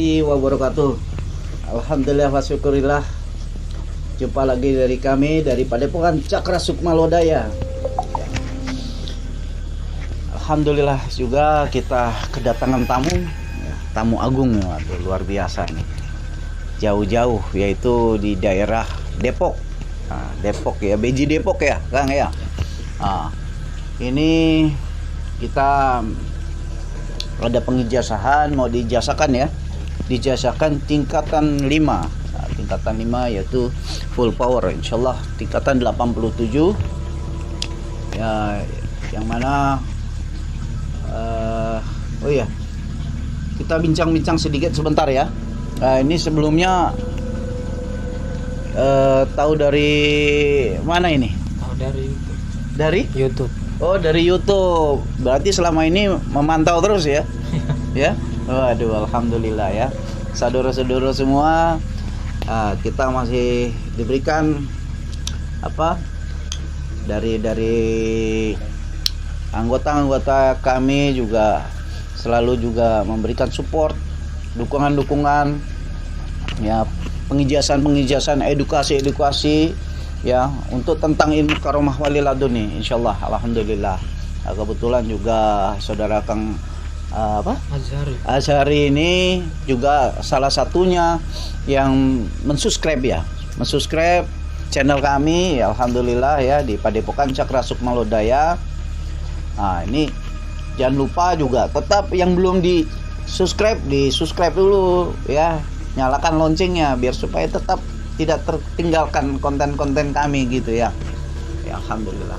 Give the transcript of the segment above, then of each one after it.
warahmatullahi wabarakatuh. Alhamdulillah wa syukurillah. Jumpa lagi dari kami dari Padepokan Cakra Sukma Lodaya. Alhamdulillah juga kita kedatangan tamu agung, waduh, luar biasa nih. Jauh-jauh, yaitu di daerah Depok. Depok ya, Beji Depok ya, Kang ya. Ini kita ada pengijazahan, mau diijazahkan ya. Dijazahkan tingkatan 5. Tingkatan 5 yaitu full power, insyaallah tingkatan 87 ya, yang mana kita bincang-bincang sedikit sebentar ya. Ini sebelumnya tahu dari mana ini? Tahu dari YouTube. Dari YouTube. Oh, dari YouTube. Berarti selama ini memantau terus ya? Ya. Waduh, alhamdulillah ya. Saudara-saudara semua, kita masih diberikan dari anggota-anggota kami juga selalu juga memberikan support, dukungan ya, pengijazahan, edukasi ya untuk tentang ilmu karomah wali laduni, insyaallah. Alhamdulillah. Kebetulan juga saudara Kang Azhari ini juga salah satunya yang mensubscribe channel kami ya, alhamdulillah ya, di Padepokan Cakra Sukma Lodaya. Ini jangan lupa juga tetap yang belum di subscribe dulu ya, nyalakan loncengnya biar supaya tetap tidak tertinggalkan konten-konten kami gitu ya. Ya, alhamdulillah.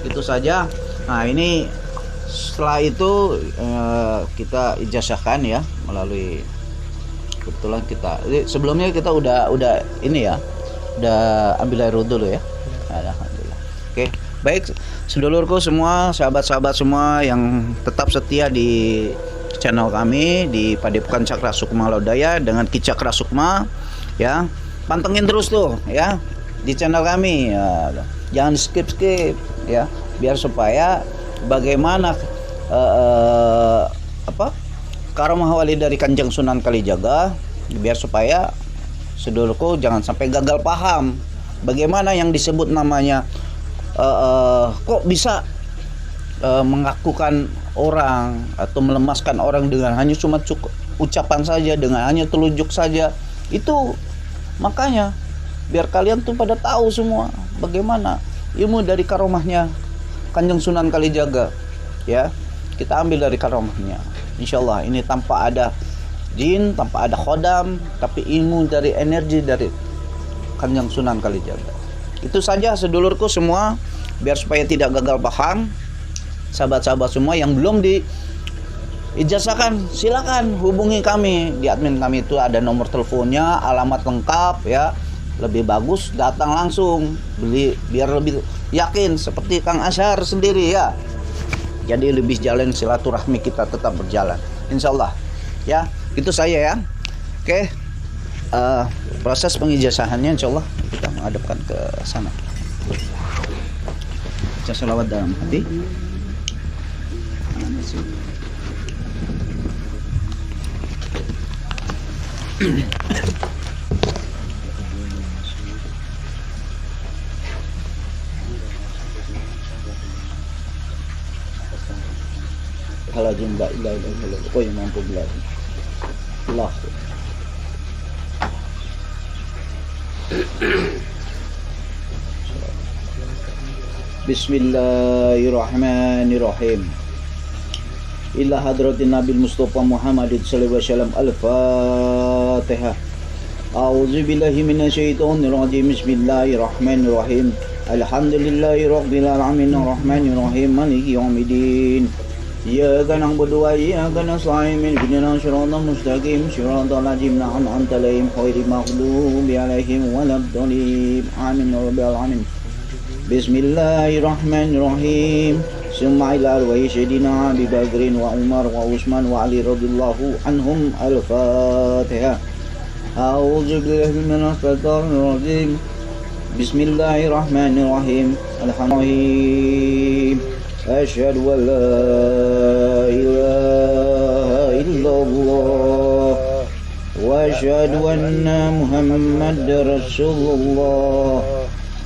Itu saja. Nah, ini setelah itu kita ijazahkan ya melalui, kebetulan kita sebelumnya kita udah ini ya, udah ambil air wudhu dulu ya. Alhamdulillah. Oke, baik sedulurku semua, sahabat-sahabat semua yang tetap setia di channel kami di Padepokan Cakra Sukma Lodaya dengan Ki Cakra Sukma ya. Pantengin terus tuh ya di channel kami ya. Jangan skip ya, biar supaya bagaimana karomah wali dari Kanjeng Sunan Kalijaga, biar supaya sedulurku jangan sampai gagal paham bagaimana yang disebut namanya kok bisa mengakukan orang atau melemaskan orang dengan hanya cuma ucapan saja, dengan hanya telunjuk saja. Itu makanya biar kalian tuh pada tahu semua bagaimana ilmu dari karomahnya Kanjeng Sunan Kalijaga ya. Kita ambil dari karomahnya, insyaallah. Ini tanpa ada jin, tanpa ada khodam, tapi ilmu dari energi dari Kanjeng Sunan Kalijaga. Itu saja sedulurku semua, biar supaya tidak gagal paham. Sahabat-sahabat semua yang belum diijazahkan, silakan hubungi kami di admin kami. Itu ada nomor teleponnya, alamat lengkap ya. Lebih bagus datang langsung beli biar lebih yakin, seperti Kang Azhar sendiri ya. Jadi lebih jalan silaturahmi kita tetap berjalan, insyaallah ya. Itu saya ya. Oke, proses pengijazahannya insyaallah kita menghadapkan ke sana. Baca selawat dalam hati. Kalau jumlah ilah kau yang mampu belajar Allah. Bismillahirrahmanirrahim. Ila hadratin Nabi Mustafa Muhammad sallallahu alaihi wasallam. Al-Fatihah. A'udzu billahi minasyaitonir rajim. Bismillahirrahmanirrahim. Alhamdulillahi rabbil alamin arrahmanir rahim maliki yaumiddin. إياك نعبد وإياك نستعين اهدنا الصراط المستقيم صراط الذين أنعمت عليهم غير المغضوب عليهم ولا الضالين آمين يا رب العالمين بسم الله الرحمن الرحيم ثم إلى أرواح سيدنا أبي بكر وعمر وعثمان وعلي رضي الله عنهم الفاتحة أعوذ بالله من الشيطان الرجيم بسم الله الرحمن الرحيم الحمد لله أشهد أن لا إله إلا الله وأشهد أن محمد رسول الله.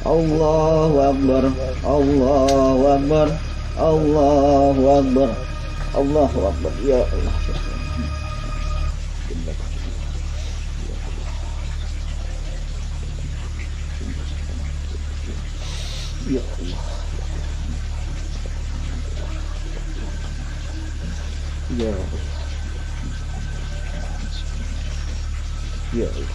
الله أكبر الله أكبر الله أكبر الله أكبر. Ya Allah, ya Allah, ya Allah, ya Allah,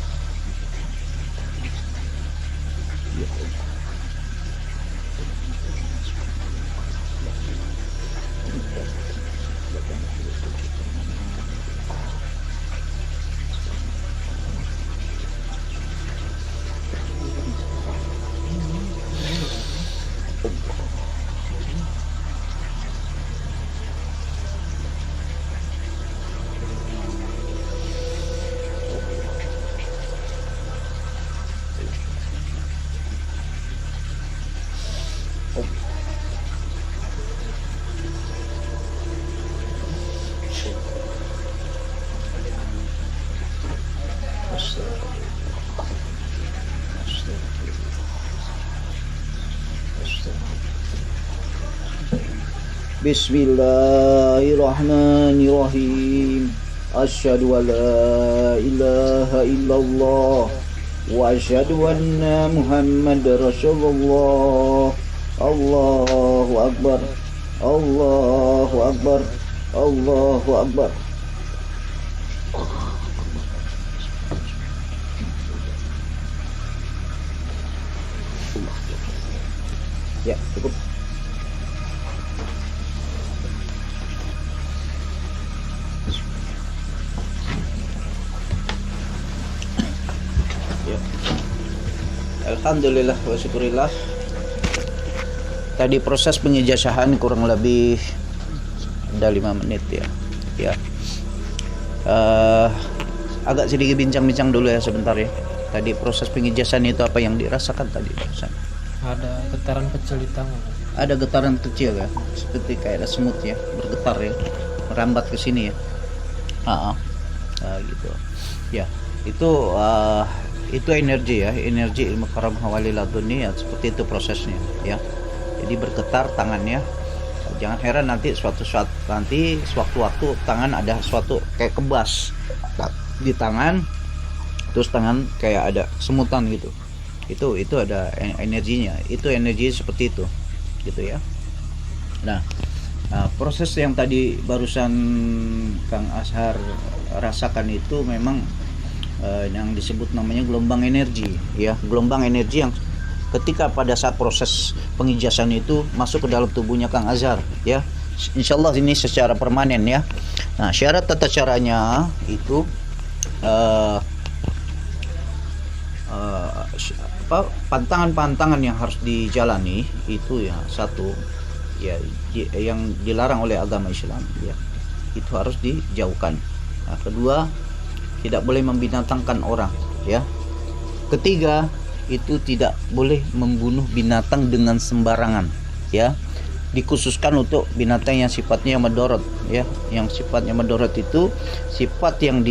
ya Allah. Bismillahirrahmanirrahim. Asyhadu an la ilaha illallah wa asyhadu anna Muhammadar Rasulullah. Allahu akbar. Allahu akbar. Allahu akbar. Ya, cukup. Alhamdulillah wa syukurillah. Tadi proses pengijazahan kurang lebih ada 5 menit ya. Ya. Agak sedikit bincang-bincang dulu ya sebentar ya. Tadi proses pengijazahan itu apa yang dirasakan tadi? Ada getaran kecil di tangan. Ada getaran kecil ya, seperti kayak ada semut ya, bergetar ya, merambat ke sini ya. Gitu. Ya, itu energi ya, energi ilmu karam hawali laduni ya, seperti itu prosesnya ya. Jadi bergetar tangannya. Jangan heran nanti sewaktu-waktu tangan ada suatu kayak kebas di tangan, terus tangan kayak ada semutan gitu. Itu ada energinya. Itu energi seperti itu gitu ya. Nah, proses yang tadi barusan Kang Ashar rasakan itu memang yang disebut namanya gelombang energi ya, gelombang energi yang ketika pada saat proses pengijasan itu masuk ke dalam tubuhnya Kang Ashar ya. Insyaallah ini secara permanen ya. Nah, syarat tata caranya itu pantangan-pantangan yang harus dijalani itu ya, satu ya yang dilarang oleh agama Islam ya, itu harus dijauhkan. Nah, kedua, tidak boleh membinatangkan orang ya. Ketiga, itu tidak boleh membunuh binatang dengan sembarangan ya. Dikhususkan untuk binatang yang sifatnya madorot ya. Yang sifatnya madorot itu sifat yang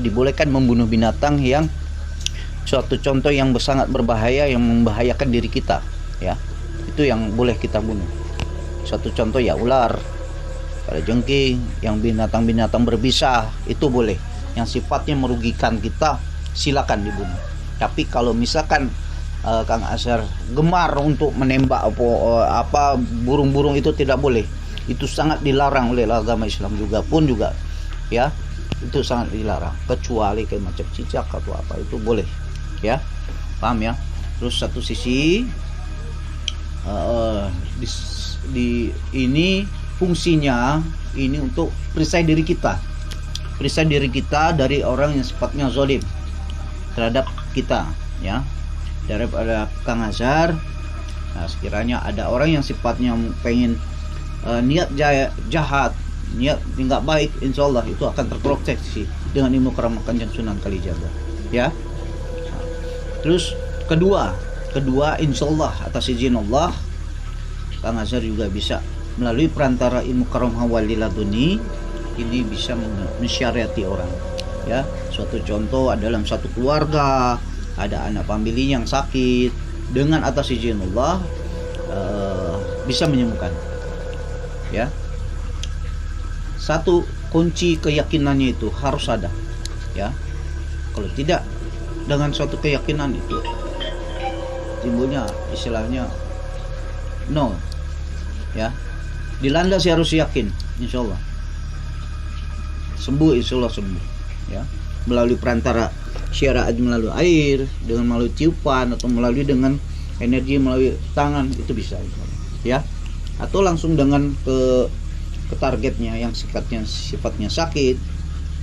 dibolehkan membunuh binatang yang suatu contoh yang sangat berbahaya, yang membahayakan diri kita ya. Itu yang boleh kita bunuh. Suatu contoh ya ular, kalajengking, yang binatang-binatang berbisa itu boleh. Yang sifatnya merugikan kita silakan dibunuh. Tapi kalau misalkan Kang Ashar gemar untuk menembak apa burung-burung, itu tidak boleh. Itu sangat dilarang oleh agama Islam juga ya. Itu sangat dilarang, kecuali kayak macam cicak atau apa itu boleh ya. Paham ya? Terus satu sisi ini fungsinya ini untuk perisai diri kita dari orang yang sifatnya zalim terhadap kita ya. Daripada Kang Ashar, nah, sekiranya ada orang yang sifatnya pengen niat jahat, niat tidak baik, insyaallah itu akan terproteksi dengan ilmu karam Kanjeng Sunan Kalijaga ya. Nah, terus kedua insyaallah atas izin Allah Kang Ashar juga bisa melalui perantara ilmu karam hawali laduni ini bisa mensyariati orang Ya, suatu contoh dalam satu keluarga ada anak famili yang sakit, dengan atas izin Allah bisa menyembuhkan. Ya, satu kunci keyakinannya itu harus ada. Ya, kalau tidak dengan suatu keyakinan itu timbulnya istilahnya no. Ya, dilandasi harus yakin, insya Allah sembuh, insya Allah sembuh. Ya, melalui perantara syariat, melalui air, dengan melalui tiupan, atau melalui dengan energi melalui tangan, itu bisa. Ya, atau langsung dengan ke targetnya yang sifatnya sakit,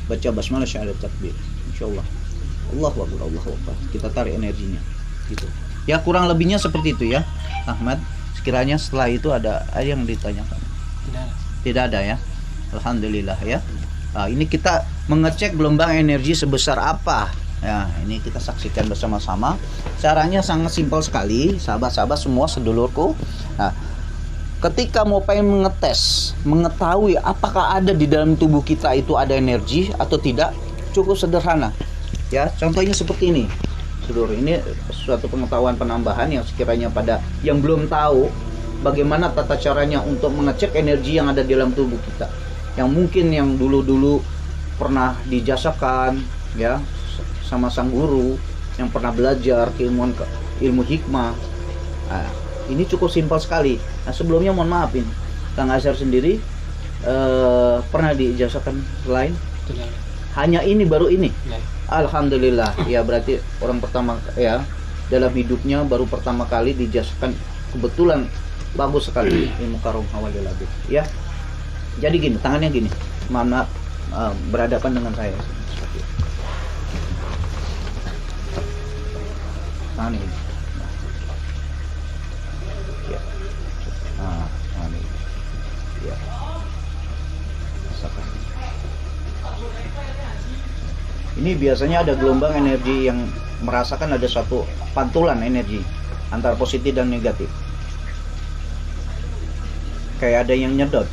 baca basmalah syahadat takbir, insyaallah Allahu akbar, Allahu akbar, kita tarik energinya gitu. Ya, kurang lebihnya seperti itu ya Ahmad. Sekiranya setelah itu ada yang ditanyakan? Tidak ada ya, alhamdulillah ya. Nah, ini kita mengecek gelombang energi sebesar apa ya, ini kita saksikan bersama-sama. Caranya sangat simpel sekali, sahabat-sahabat semua, sedulurku. Nah, ketika mau pengen mengetahui apakah ada di dalam tubuh kita itu ada energi atau tidak, cukup sederhana ya. Contohnya seperti ini, sedulur. Ini suatu pengetahuan penambahan yang sekiranya pada yang belum tahu bagaimana tata caranya untuk mengecek energi yang ada di dalam tubuh kita, yang mungkin yang dulu-dulu pernah dijasakan ya sama sang guru, yang pernah belajar keilmuan ilmu hikmah. Nah, ini cukup simpel sekali. Nah, sebelumnya mohon maafin, Kang Azhar sendiri pernah diijazakan lain? Tidak. Hanya ini, baru ini. Ya. Alhamdulillah. Ya, berarti orang pertama ya dalam hidupnya baru pertama kali diijazakan. Kebetulan bagus sekali ilmu karung hawalil labid. Ya. Jadi gini, tangannya gini. Mana berhadapan dengan saya. Seperti itu. Tangan ini. Ya. Tangan ini. Ya. Rasakan. Ini biasanya ada gelombang energi yang merasakan ada suatu pantulan energi antara positif dan negatif. Kayak ada yang nyedot.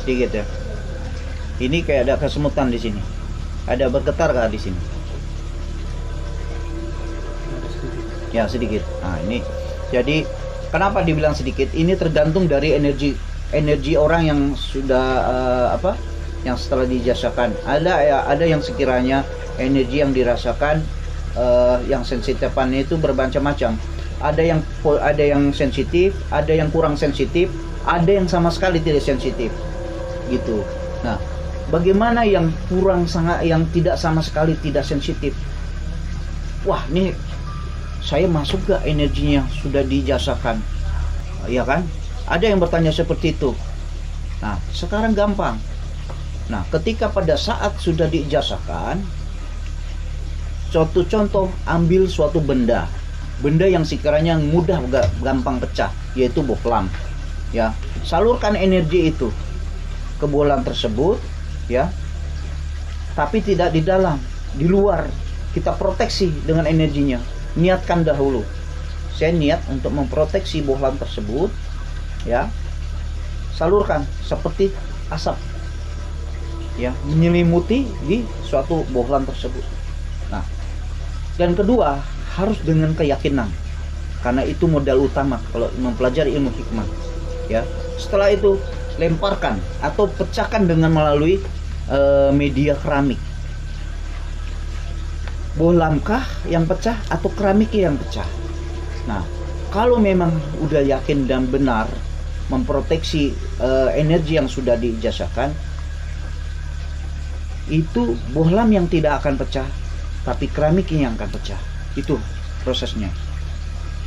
Sedikit ya. Ini kayak ada kesemutan di sini. Ada bergetar kah di sini? Ya, sedikit. Nah, ini jadi kenapa dibilang sedikit? Ini tergantung dari energi orang yang sudah yang setelah dijasakan. Ada yang sekiranya energi yang dirasakan yang sensitifannya itu bermacam-macam. Ada yang sensitif, ada yang kurang sensitif, ada yang sama sekali tidak sensitif. Gitu. Nah, bagaimana yang yang tidak sama sekali tidak sensitif? Wah, ini saya masuk ke energinya sudah dijasakan. Ya kan? Ada yang bertanya seperti itu. Nah, sekarang gampang. Nah, ketika pada saat sudah diijazakan, suatu contoh, ambil suatu benda yang sekiranya mudah gampang pecah, yaitu bohlam. Ya, salurkan energi itu ke bohlam tersebut, ya. Tapi tidak di dalam, di luar. Kita proteksi dengan energinya. Niatkan dahulu. Saya niat untuk memproteksi bohlam tersebut. Ya, salurkan seperti asap ya, menyelimuti di suatu bohlam tersebut. Nah, dan kedua, harus dengan keyakinan, karena itu modal utama kalau mempelajari ilmu hikmah ya. Setelah itu lemparkan atau pecahkan dengan melalui media keramik. Bohlamkah yang pecah atau keramiknya yang pecah? Nah, kalau memang udah yakin dan benar memproteksi energi yang sudah diijazakan, itu bohlam yang tidak akan pecah, tapi keramiknya yang akan pecah. Itu prosesnya.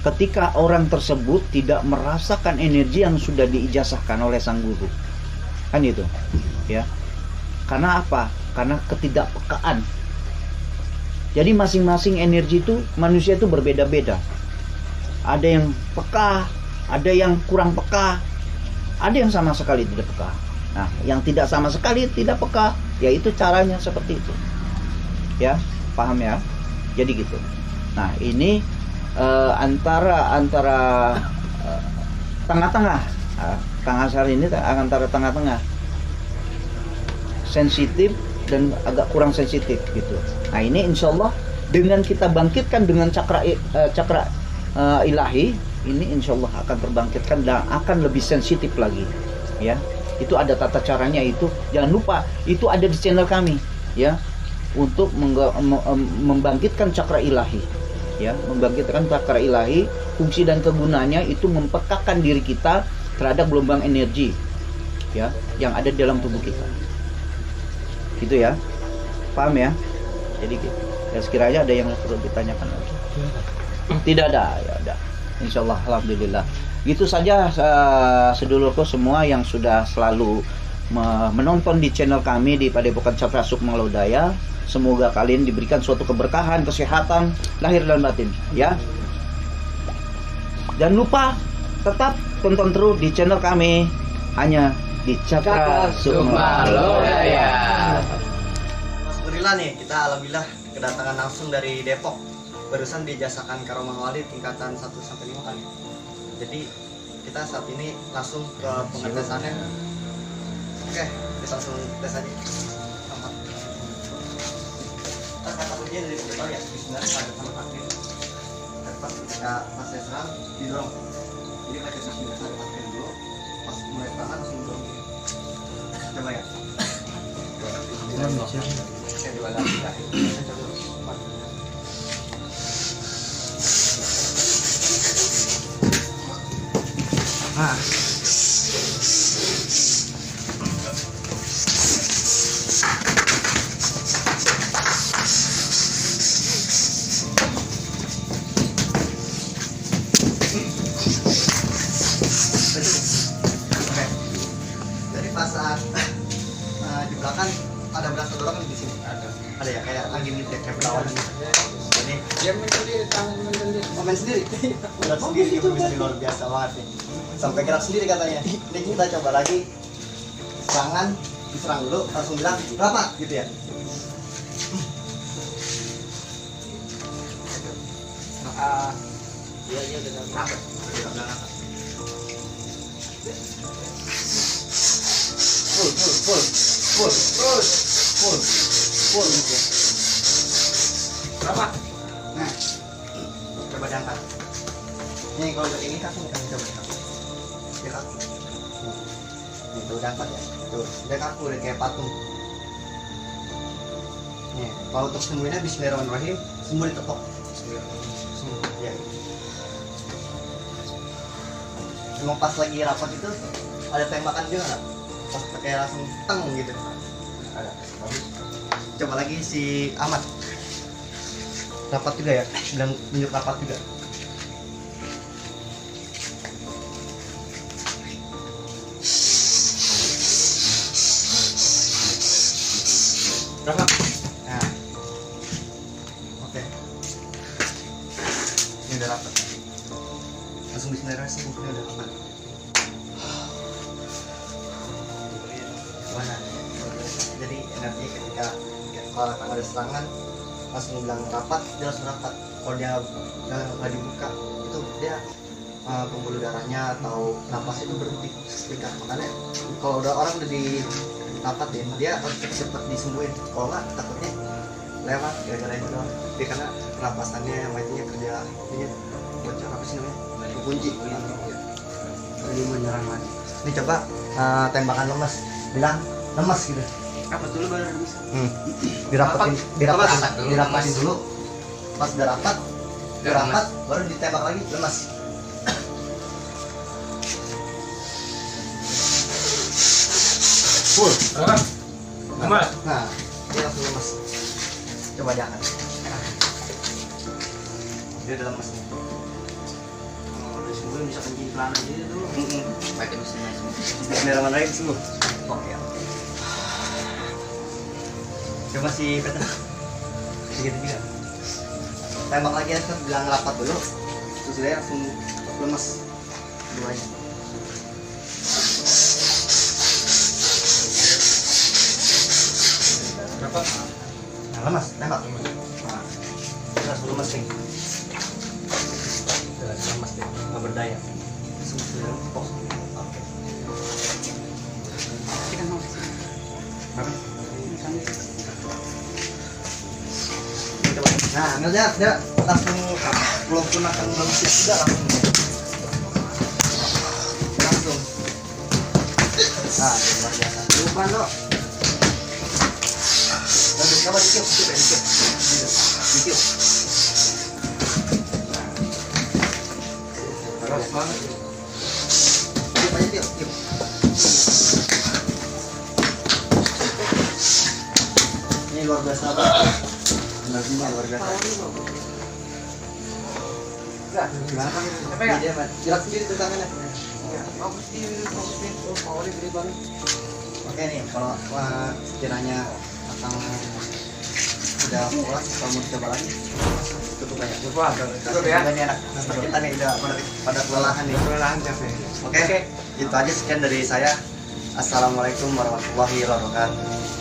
Ketika orang tersebut tidak merasakan energi yang sudah diijazahkan oleh sang guru, kan itu ya. Karena apa? Karena ketidakpekaan. Jadi masing-masing energi itu, manusia itu berbeda-beda. Ada yang peka, ada yang kurang peka, ada yang sama sekali tidak peka. Nah, yang tidak sama sekali tidak peka, yaitu caranya seperti itu. Ya, paham ya? Jadi gitu. Nah, ini antara tengah-tengah Kang Asar ini antara tengah-tengah, sensitif dan agak kurang sensitif gitu. Nah ini insya Allah dengan kita bangkitkan dengan cakra ilahi, ini insya Allah akan terbangkitkan dan akan lebih sensitif lagi ya. Itu ada tata caranya, itu jangan lupa, itu ada di channel kami ya, untuk membangkitkan cakra ilahi ya, membangkitkan cakra ilahi. Fungsi dan kegunaannya itu mempekakan diri kita terhadap gelombang energi ya yang ada di dalam tubuh kita, gitu ya, paham ya? Jadi gitu ya, sekiranya ada yang perlu ditanyakan lagi. Tidak ada, ya ada. Insyaallah, alhamdulillah. Gitu saja sedulurku semua yang sudah selalu menonton di channel kami di Padepokan Cakra Sukma Lodaya. Semoga kalian diberikan suatu keberkahan, kesehatan lahir dan batin ya. Jangan lupa tetap tonton terus di channel kami hanya di Cakra Sukma Lodaya. Alhamdulillah nih, kita alhamdulillah kedatangan langsung dari Depok. Barusan dijasakan Karomah Wali tingkatan 1-5 kan. Jadi kita saat ini langsung ke pengetesannya. Oke, kita langsung tes aja. Selamat. Kita kata kuncinya dari depan ya. Bismillah, ada sama kaki. Pas kita pas saya serang didorong. Jadi pakai kaki biasa dipakai dulu. Pas mulai tangan langsung dorong. Coba ya. Saya dua lagi ya. Nah. Oke. Jadi pas saat di belakang ada berasa dorongan di sini. Ada ya, kayak angin gitu ya, kayak berlawanan. Jadi dia menjelir, tangan menjelir. Main sendiri. Udah sendiri itu luar biasa banget nih. Sampai gerak sendiri katanya. Ini kita coba lagi serangan, diserang dulu, langsung bilang berapa gitu ya. Dia udah berapa? Full gitu ya. Berapa? Nah, coba diangkat. Ini kalau udah ini kan coba diangkat. Ya kan? Nih tuh udah angkat ya. Tuh, udah kaku udah kayak patung. Nih, kalau untuk sembuhnya bismillahirrahmanirrahim, sembuh ditepok. Sembuh, ya. Emang pas lagi rapat itu ada tembakan juga nggak? Pas kayak langsung teng gitu. Ada. Coba lagi si Ahmad. Rapat juga ya, bilang tunjuk rapat juga. Berapa? Nah, oke. Ini udah rapat. Langsung bismillahirrahmanirrahim, ini udah rapat. Gimana? Jadi energi ketika kalau ada serangan langsung bilang rapat, dia langsung rapat. Kalau dia nggak dibuka itu dia pembuluh darahnya atau napas itu berhenti seketika. Makanya kalau udah orang udah di rapat dia harus cepat disembuhin. Kalau nggak takutnya lewat gara-gara itu doang. Dia karena napasannya matinya kerja ini bocor apa sih namanya? Kunci. Jadi menyerang lagi. Ini coba tembakan lemas, bilang lemas gitu. Apa dulu baru bisa? Dirapatin dulu. Pas udah rapat, baru ditembak lagi lemas. Full. Lemas. Nah, dia langsung lemas. Coba diangkat. Dia udah lemas. Udah sembuh bisa kencing pelan aja dulu. Pakai mesinnya semua. Bismillahirrahmanirrahim sembuh. Oke. Coba si Peter segitu juga tembak lagi ya, bilang rapat dulu terus dia langsung lemas duanya. Berapa? Nah, lemas, tembak nah, langsung lemas nih lemas deh, nggak berdaya langsung oke. Nah, ngeliat dia langsung belum gunakan besi juga langsung. Nah, ini luar biasa. Lupa lo. Lalu coba dikit. Terus banget. Tiup aja tiup. Ini luar biasa banget. Energinya luar biasa. Gimana kan? Dia jelas sendiri tuh tangannya. Oke nih, kalau sekiranya akan udah puas, kalau mau coba lagi cukup banyak. Cukup ya. Ini anak kita nih udah pada kelelahan nih. Oke, itu aja sekian dari saya. Assalamualaikum warahmatullahi wabarakatuh.